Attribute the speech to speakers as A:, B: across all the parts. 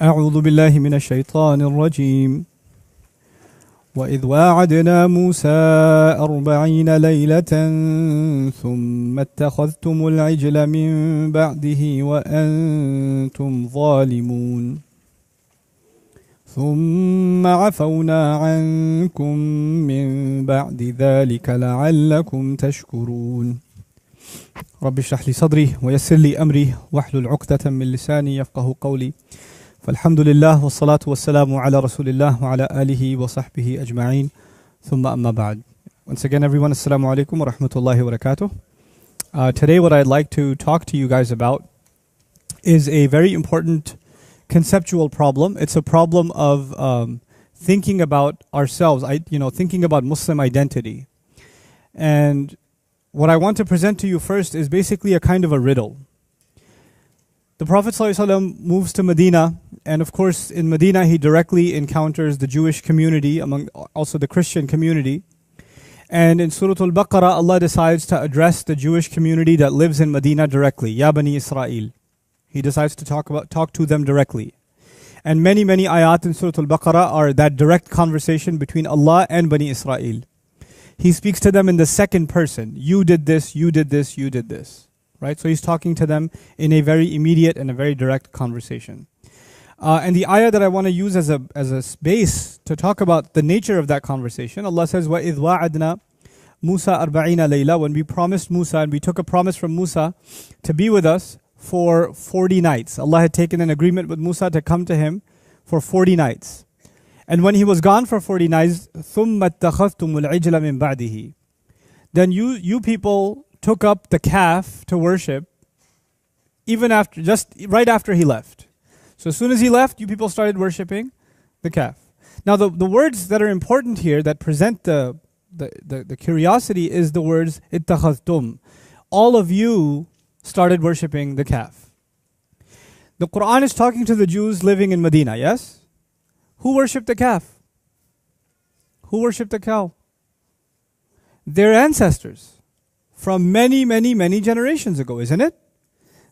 A: أعوذ بالله من الشيطان الرجيم وإذ واعدنا موسى 40 ليلة ثم اتخذتم العجل من بعده وأنتم ظالمون ثم عفونا عنكم من بعد ذلك لعلكم تشكرون رب اشرح لي صدري ويسر لي أمري واحلل عقدة من لساني يفقه قولي فالحمد لله والصلاة والسلام على رسول الله وعلى آله وصحبه أجمعين ثم أما بعد. Once again everyone, assalamu alaikum wa rahmatullahi wa barakatuh. Today what I'd like to talk to you guys about is a very important conceptual problem. It's a problem of thinking about ourselves, thinking about Muslim identity. And what I want to present to you first is basically a kind of a riddle. The Prophet ﷺ moves to Medina, and of course in Medina he directly encounters the Jewish community, among also the Christian community. And in Surah Al-Baqarah, Allah decides to address the Jewish community that lives in Medina directly. Ya Bani Israel. He decides to talk to them directly. And many ayat in Surah Al-Baqarah are that direct conversation between Allah and Bani Israel. He speaks to them in the second person. You did this, you did this, you did this. Right? So he's talking to them in a very immediate and a very direct conversation. And the ayah that I want to use as a base to talk about the nature of that conversation, Allah says, وَإِذْ وَعَدْنَا مُوسَى 40 لَيْلَةً. When we promised Musa, and we took a promise from Musa to be with us for 40 nights. Allah had taken an agreement with Musa to come to him for 40 nights. And when he was gone for 40 nights, ثُمَّ اتَّخَذْتُمُ الْعِجْلَ مِنْ بَعْدِهِ. Then you people took up the calf to worship even after, just right after he left. So as soon as he left, you people started worshiping the calf. Now the words that are important here that present the curiosity is the words ittakhadhtum. All of you started worshiping the calf. The Quran is talking to the Jews living in Medina, yes? Who worshipped the calf? Who worshipped the cow? Their ancestors. From many generations ago, isn't it?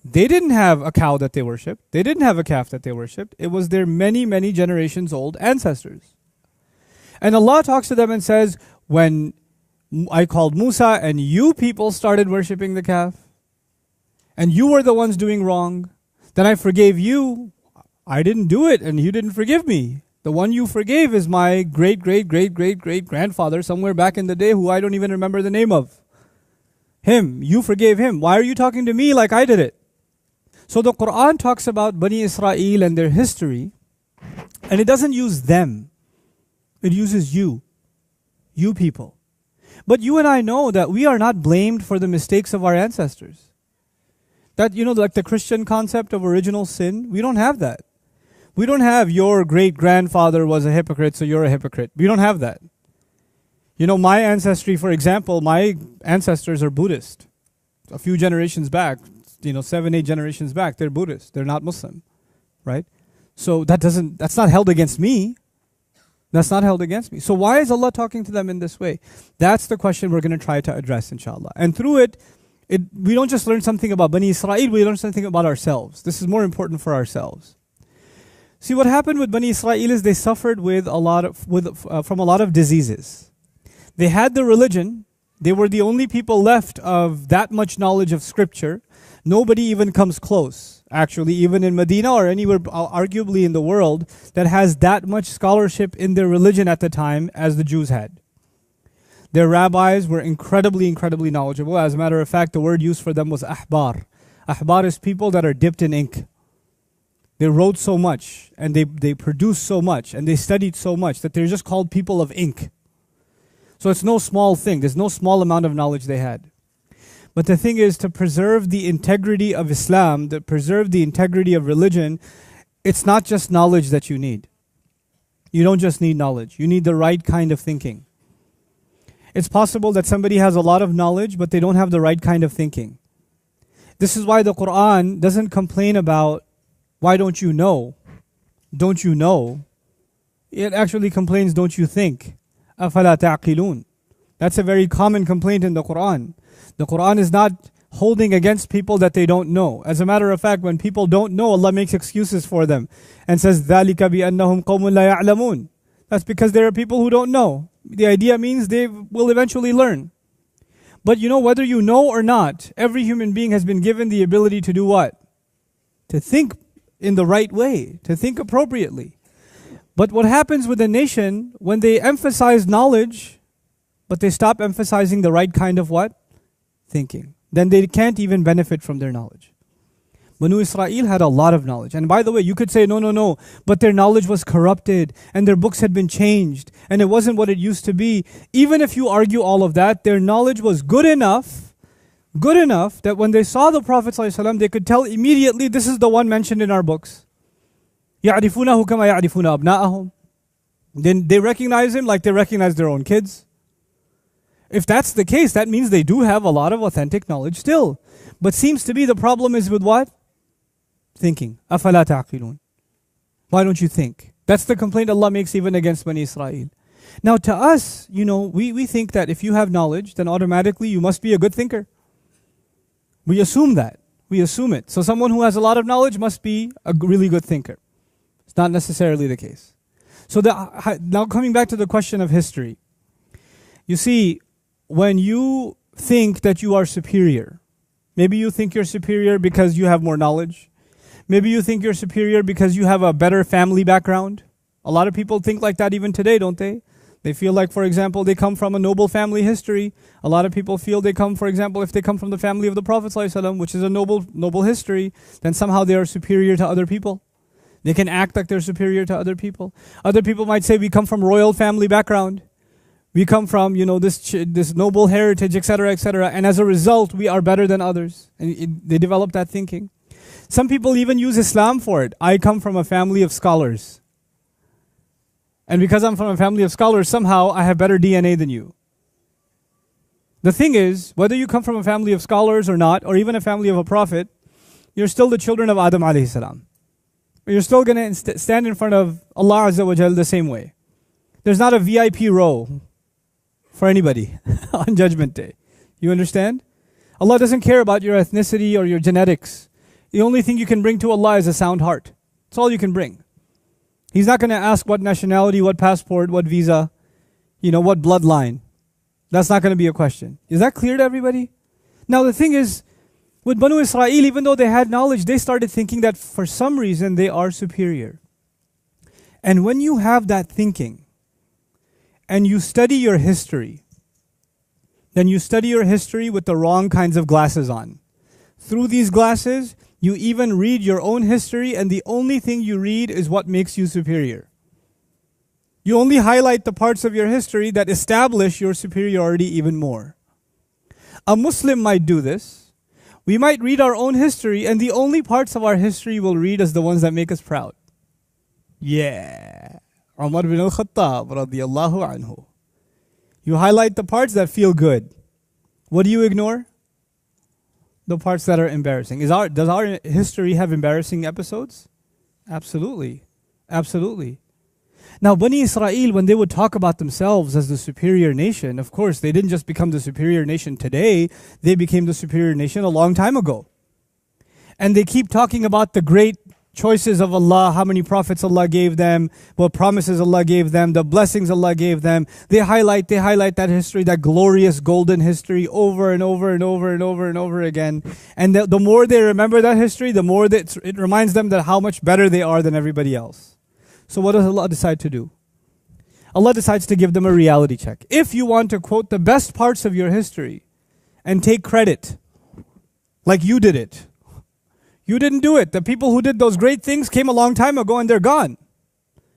A: They didn't have a cow that they worshipped. They didn't have a calf that they worshipped. It was their many generations old ancestors. And Allah talks to them and says, when I called Musa and you people started worshipping the calf, and you were the ones doing wrong, then I forgave you. I didn't do it and you didn't forgive me. The one you forgave is my great grandfather somewhere back in the day who I don't even remember the name of. Him, you forgave him. Why are you talking to me like I did it? So the Quran talks about Bani Israel and their history, and it doesn't use them. It uses you people. But you and I know that we are not blamed for the mistakes of our ancestors. That, like the Christian concept of original sin, we don't have that. We don't have your great-grandfather was a hypocrite, so you're a hypocrite. We don't have that. My ancestry, for example, my ancestors are Buddhist. A few generations back, 7-8 generations back, they're Buddhist. They're not Muslim, right? So that's not held against me. That's not held against me. So why is Allah talking to them in this way? That's the question we're going to try to address, inshallah. And through it, we don't just learn something about Bani Israel, we learn something about ourselves. This is more important for ourselves. See, what happened with Bani Israel is they suffered from a lot of diseases. They had the religion. They were the only people left of that much knowledge of scripture. Nobody even comes close, actually, even in Medina or anywhere arguably in the world that has that much scholarship in their religion at the time as the Jews had. Their rabbis were incredibly knowledgeable. As a matter of fact, the word used for them was ahbar. Ahbar is people that are dipped in ink. They wrote so much and they produced so much and they studied so much that they're just called people of ink. So it's no small thing. There's no small amount of knowledge they had. But the thing is, to preserve the integrity of Islam, to preserve the integrity of religion, it's not just knowledge that you need. You don't just need knowledge. You need the right kind of thinking. It's possible that somebody has a lot of knowledge, but they don't have the right kind of thinking. This is why the Quran doesn't complain about, why don't you know? Don't you know? It actually complains, don't you think? أَفَلَا تَعْقِلُونَ. That's a very common complaint in the Quran. The Quran is not holding against people that they don't know. As a matter of fact, when people don't know, Allah makes excuses for them and says, ذَلِكَ بِأَنَّهُمْ قَوْمٌ لَا يَعْلَمُونَ. That's because there are people who don't know. The idea means they will eventually learn. But you know, whether you know or not, every human being has been given the ability to do what? To think in the right way, to think appropriately. But what happens with a nation when they emphasize knowledge, but they stop emphasizing the right kind of what? Thinking. Then they can't even benefit from their knowledge. Banu Israel had a lot of knowledge. And by the way, you could say, no, but their knowledge was corrupted and their books had been changed and it wasn't what it used to be. Even if you argue all of that, their knowledge was good enough that when they saw the Prophet ﷺ, they could tell immediately, this is the one mentioned in our books. يَعْرِفُونَهُ كَمَا يَعْرِفُونَ أَبْنَاءَهُم. Then they recognize him like they recognize their own kids. If that's the case, that means they do have a lot of authentic knowledge still. But seems to be the problem is with what? Thinking. أَفَلَا تَعْقِلُونَ. Why don't you think? That's the complaint Allah makes even against Bani Israel. Now to us, we think that if you have knowledge, then automatically you must be a good thinker. We assume that. We assume it. So someone who has a lot of knowledge must be a really good thinker. It's not necessarily the case. So now coming back to the question of history. You see, when you think that you are superior, maybe you think you're superior because you have more knowledge. Maybe you think you're superior because you have a better family background. A lot of people think like that even today, don't they? They feel like, for example, they come from a noble family history. A lot of people feel they come, for example, if they come from the family of the Prophet ﷺ, which is a noble history, then somehow they are superior to other people. They can act like they're superior to other people. Other people might say we come from royal family background. We come from, this noble heritage, etc., etc. And as a result, we are better than others. And they develop that thinking. Some people even use Islam for it. I come from a family of scholars. And because I'm from a family of scholars, somehow I have better DNA than you. The thing is, whether you come from a family of scholars or not, or even a family of a prophet, you're still the children of Adam alayhi salam. You're still going to stand in front of Allah Azza wa Jal the same way. There's not a VIP row for anybody on Judgment Day. You understand? Allah doesn't care about your ethnicity or your genetics. The only thing you can bring to Allah is a sound heart. That's all you can bring. He's not going to ask what nationality, what passport, what visa, what bloodline. That's not going to be a question. Is that clear to everybody? Now the thing is, with Banu Israel, even though they had knowledge, they started thinking that for some reason they are superior. And when you have that thinking, and you study your history, then you study your history with the wrong kinds of glasses on. Through these glasses, you even read your own history, and the only thing you read is what makes you superior. You only highlight the parts of your history that establish your superiority even more. A Muslim might do this. We might read our own history, and the only parts of our history we'll read as the ones that make us proud. Yeah. Umar bin al-Khattab radiyallahu anhu. You highlight the parts that feel good. What do you ignore? The parts that are embarrassing. Does our history have embarrassing episodes? Absolutely. Absolutely. Now, Bani Israel, when they would talk about themselves as the superior nation, of course, they didn't just become the superior nation today. They became the superior nation a long time ago. And they keep talking about the great choices of Allah, how many prophets Allah gave them, what promises Allah gave them, the blessings Allah gave them. They highlight that history, that glorious golden history over and over and over and over and over again. And the more they remember that history, the more that it reminds them that how much better they are than everybody else. So what does Allah decide to do? Allah decides to give them a reality check. If you want to quote the best parts of your history and take credit, like you did it, you didn't do it. The people who did those great things came a long time ago and they're gone.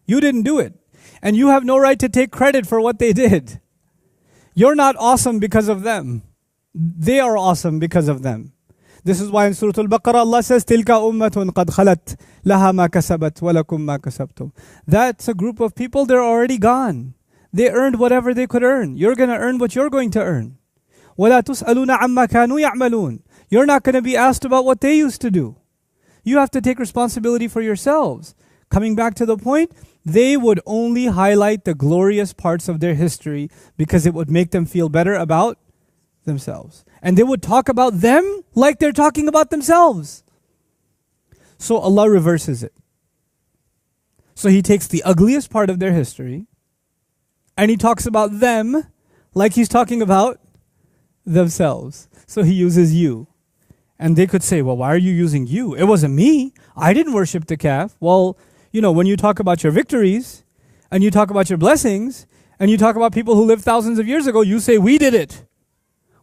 A: You didn't do it. And you have no right to take credit for what they did. You're not awesome because of them. They are awesome because of them. This is why in Surah Al-Baqarah Allah says, تِلْكَ أُمَّةٌ قَدْ خَلَتْ لَهَا مَا كَسَبَتْ وَلَكُمْ مَا كَسَبْتُمْ. That's a group of people, they're already gone. They earned whatever they could earn. You're going to earn what you're going to earn. وَلَا تُسْأَلُونَ عَمَّا كَانُوا يَعْمَلُونَ. You're not going to be asked about what they used to do. You have to take responsibility for yourselves. Coming back to the point, they would only highlight the glorious parts of their history because it would make them feel better about themselves. And they would talk about them like they're talking about themselves. So Allah reverses it. So He takes the ugliest part of their history and He talks about them like He's talking about themselves. So He uses you. And they could say, well, why are you using you? It wasn't me. I didn't worship the calf. Well, when you talk about your victories and you talk about your blessings and you talk about people who lived thousands of years ago, you say, we did it.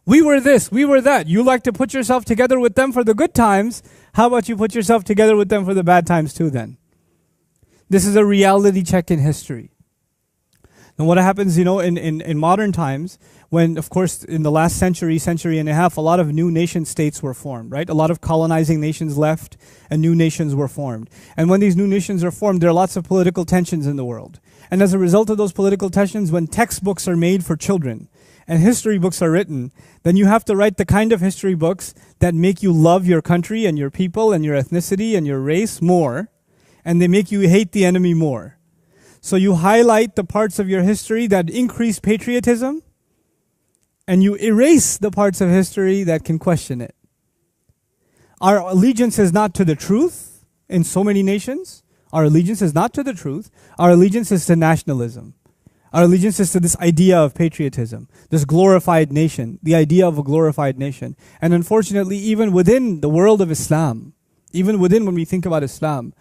A: We were this, we were that. You like to put yourself together with them for the good times. How about you put yourself together with them for the bad times too then? This is a reality check in history. And what happens, in modern times, when, of course, in the last century and a half, a lot of new nation states were formed, right? A lot of colonizing nations left and new nations were formed. And when these new nations are formed, there are lots of political tensions in the world. And as a result of those political tensions, when textbooks are made for children and history books are written, then you have to write the kind of history books that make you love your country and your people and your ethnicity and your race more, and they make you hate the enemy more. So you highlight the parts of your history that increase patriotism, and you erase the parts of history that can question it. Our allegiance is not to the truth in so many nations. Our allegiance is not to the truth. Our allegiance is to nationalism. Our allegiance is to this idea of patriotism, this glorified nation, the idea of a glorified nation. And unfortunately, even within the world of Islam, even within when we think about Islam,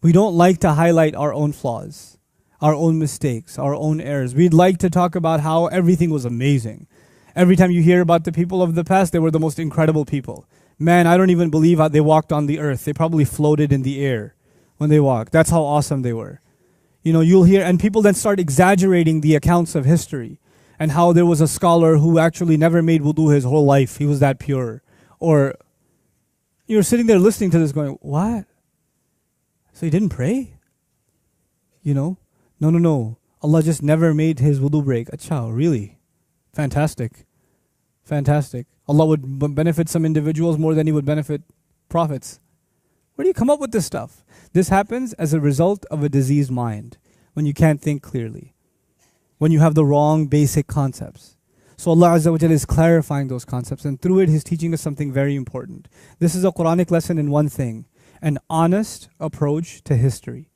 A: we don't like to highlight our own flaws, our own mistakes, our own errors. We'd like to talk about how everything was amazing. Every time you hear about the people of the past, they were the most incredible people. Man, I don't even believe how they walked on the earth. They probably floated in the air when they walked. That's how awesome they were. You'll hear, and people then start exaggerating the accounts of history and how there was a scholar who actually never made wudu his whole life. He was that pure. Or you're sitting there listening to this going, what? So he didn't pray? No. Allah just never made his wudu break. Acha, really? Fantastic. Allah would benefit some individuals more than He would benefit prophets. Where do you come up with this stuff? This happens as a result of a diseased mind, when you can't think clearly, when you have the wrong basic concepts. So Allah Azza wa Jalla is clarifying those concepts, and through it He's teaching us something very important. This is a Quranic lesson in one thing, an honest approach to history.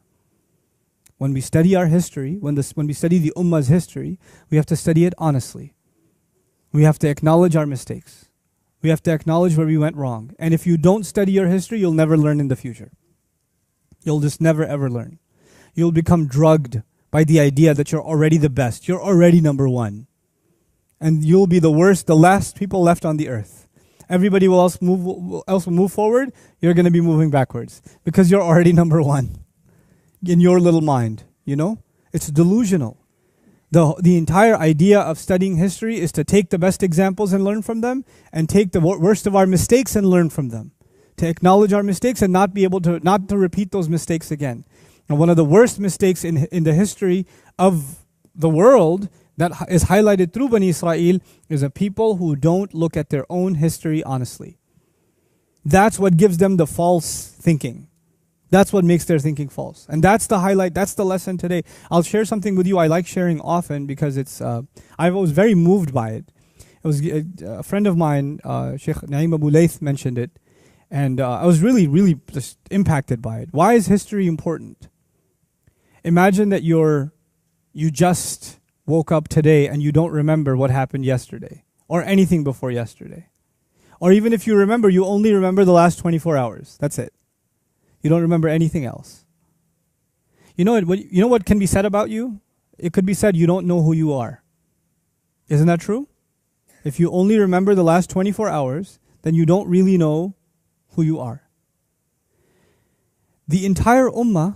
A: When we study our history, when we study the Ummah's history, we have to study it honestly. We have to acknowledge our mistakes. We have to acknowledge where we went wrong. And if you don't study your history, you'll never learn in the future. You'll just never ever learn. You'll become drugged by the idea that you're already the best. You're already number one. And you'll be the worst, the last people left on the earth. Everybody else will move forward. You're going to be moving backwards because you're already number one in your little mind. It's delusional. The entire idea of studying history is to take the best examples and learn from them, and take the worst of our mistakes and learn from them. To acknowledge our mistakes and not to repeat those mistakes again. And one of the worst mistakes in the history of the world that is highlighted through Bani Israel is a people who don't look at their own history honestly. That's what gives them the false thinking. That's what makes their thinking false. And that's the highlight, that's the lesson today. I'll share something with you I like sharing often because I was very moved by it. It was a friend of mine, Sheikh Naim Abu Layth, mentioned it. And I was really, really just impacted by it. Why is history important? Imagine that you just woke up today and you don't remember what happened yesterday or anything before yesterday. Or even if you remember, you only remember the last 24 hours. That's it. You don't remember anything else. You know what can be said about you? It could be said you don't know who you are. Isn't that true? If you only remember the last 24 hours, then you don't really know who you are. The entire ummah,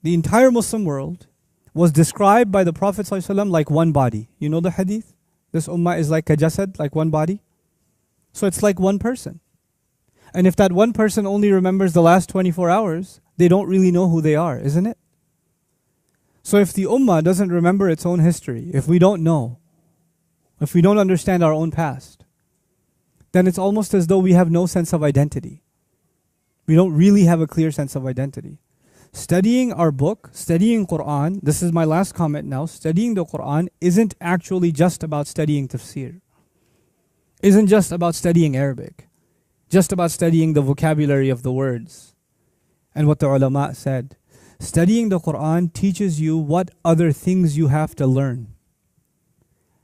A: the entire Muslim world, was described by the Prophet ﷺ like one body. You know the hadith? This ummah is like a jasad, like one body. So it's like one person. And if that one person only remembers the last 24 hours, they don't really know who they are, isn't it? So if the ummah doesn't remember its own history, if we don't know, if we don't understand our own past, then it's almost as though we have no sense of identity. We don't really have a clear sense of identity. Studying our book, studying Quran, this is my last comment now, studying the Quran isn't actually just about studying tafsir. isn't just about studying Arabic, just about studying the vocabulary of the words. And what the ulama said, studying the Quran teaches you what other things you have to learn.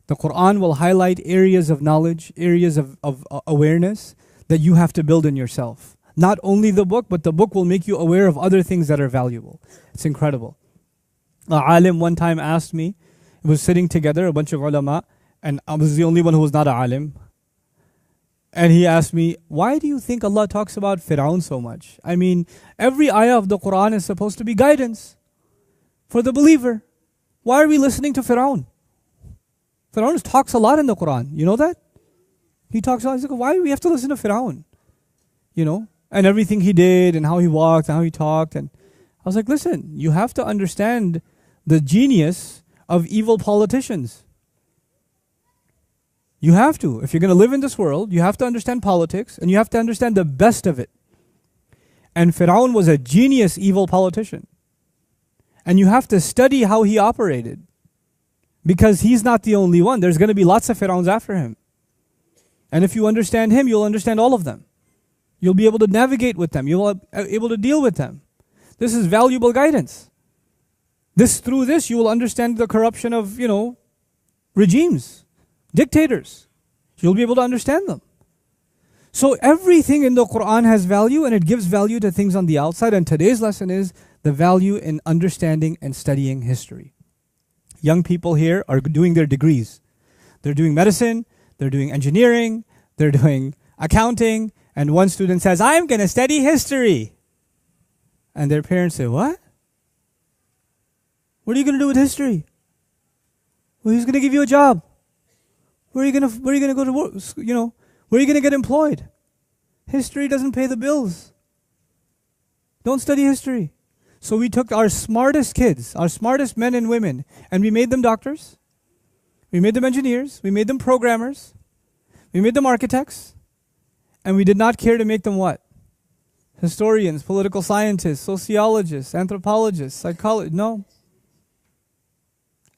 A: The Quran will highlight areas of knowledge, areas of awareness that you have to build in yourself. Not only the book, but the book will make you aware of other things that are valuable. It's incredible. A alim one time asked me, it was sitting together, a bunch of ulama, and I was the only one who was not a alim. And he asked me, why do you think Allah talks about Fir'aun so much? I mean, every ayah of the Quran is supposed to be guidance for the believer. Why are we listening to Fir'aun? Fir'aun talks a lot in the Quran. You know that? He talks a lot. He's like, why do we have to listen to Fir'aun? You know? And everything he did and how he walked and how he talked. And I was like, listen, you have to understand the genius of evil politicians. You have to. If you're going to live in this world, you have to understand politics and you have to understand the best of it. And Fir'aun was a genius evil politician. And you have to study how he operated. Because he's not the only one. There's going to be lots of Fir'auns after him. And if you understand him, you'll understand all of them. You'll be able to navigate with them. You'll be able to deal with them. This is valuable guidance. Through this, you will understand the corruption of, regimes, dictators. You'll be able to understand them. So everything in the Quran has value, and it gives value to things on the outside. And today's lesson is the value in understanding and studying history. Young people here are doing their degrees. They're doing medicine, they're doing engineering, they're doing accounting, and one student says, I'm going to study history. And their parents say, what? What are you going to do with history? Well, who's going to give you a job? Where are you going to go to work? Where are you going to get employed? History doesn't pay the bills. Don't study history. So we took our smartest kids, our smartest men and women, and we made them doctors. We made them engineers. We made them programmers. We made them architects. And we did not care to make them what? Historians, political scientists, sociologists, anthropologists, psychologists. No.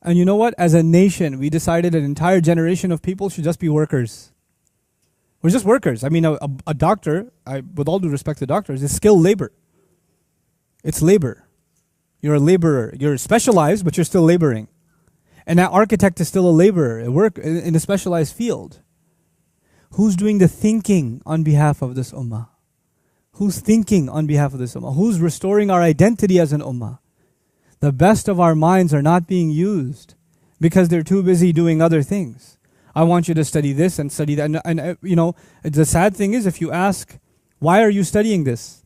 A: And you know what? As a nation, we decided an entire generation of people should just be workers. We're just workers. I mean, a doctor, with all due respect to doctors, is skilled labor. It's labor. You're a laborer. You're specialized, but you're still laboring. And an architect is still a laborer, a work in a specialized field. Who's doing the thinking on behalf of this ummah? Who's thinking on behalf of this ummah? Who's restoring our identity as an ummah? The best of our minds are not being used because they're too busy doing other things. I want you to study this and study that. And the sad thing is, if you ask, why are you studying this?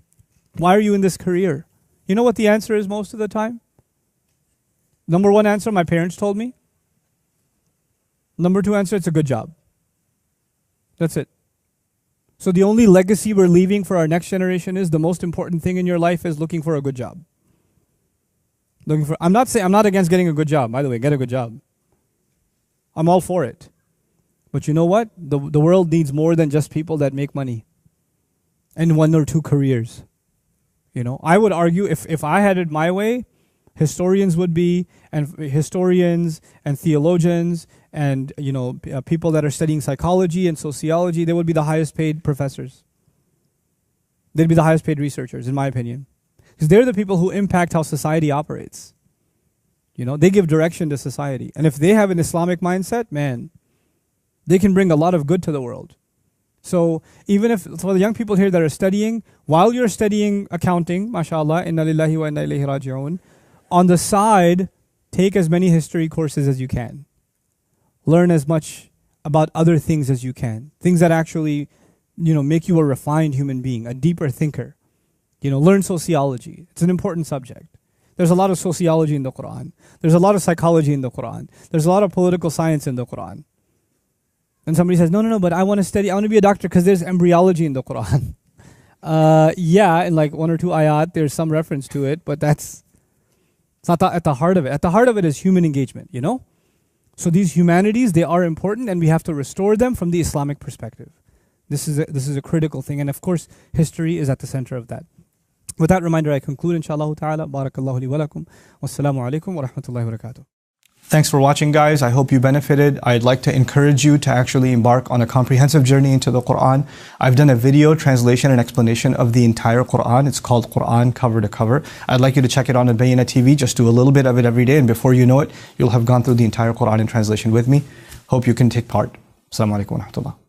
A: Why are you in this career? You know what the answer is most of the time? Number one answer, my parents told me. Number two answer, it's a good job. That's it. So the only legacy we're leaving for our next generation is the most important thing in your life is looking for a good job. I'm not against getting a good job. By the way, get a good job. I'm all for it. But you know what? The world needs more than just people that make money and one or two careers. I would argue if I had it my way, historians would be, and historians and theologians and people that are studying psychology and sociology, they would be the highest paid professors. They'd be the highest paid researchers, in my opinion. Because they're the people who impact how society operates. They give direction to society. And if they have an Islamic mindset, man, they can bring a lot of good to the world. So even if, for the young people here that are studying, while you're studying accounting, mashallah, inna lillahi wa inna ilayhi raji'un, on the side, take as many history courses as you can. Learn as much about other things as you can. Things that actually, make you a refined human being, a deeper thinker. Learn sociology. It's an important subject. There's a lot of sociology in the Quran. There's a lot of psychology in the Quran. There's a lot of political science in the Quran. And somebody says, no, but I want to be a doctor because there's embryology in the Quran. In like one or two ayat, there's some reference to it, but it's not at the heart of it. At the heart of it is human engagement, So these humanities, they are important and we have to restore them from the Islamic perspective. This is a critical thing. And of course, history is at the center of that. With that reminder, I conclude, inshallah ta'ala. Barakallahu li wa lakum. Wassalamu alaikum wa rahmatullahi wa barakatuh.
B: Thanks for watching, guys. I hope you benefited. I'd like to encourage you to actually embark on a comprehensive journey into the Quran. I've done a video translation and explanation of the entire Quran. It's called Quran Cover to Cover. I'd like you to check it on Al-Bayyinah TV. Just do a little bit of it every day, and before you know it, you'll have gone through the entire Quran in translation with me. Hope you can take part. Assalamu alaikum wa rahmatullah.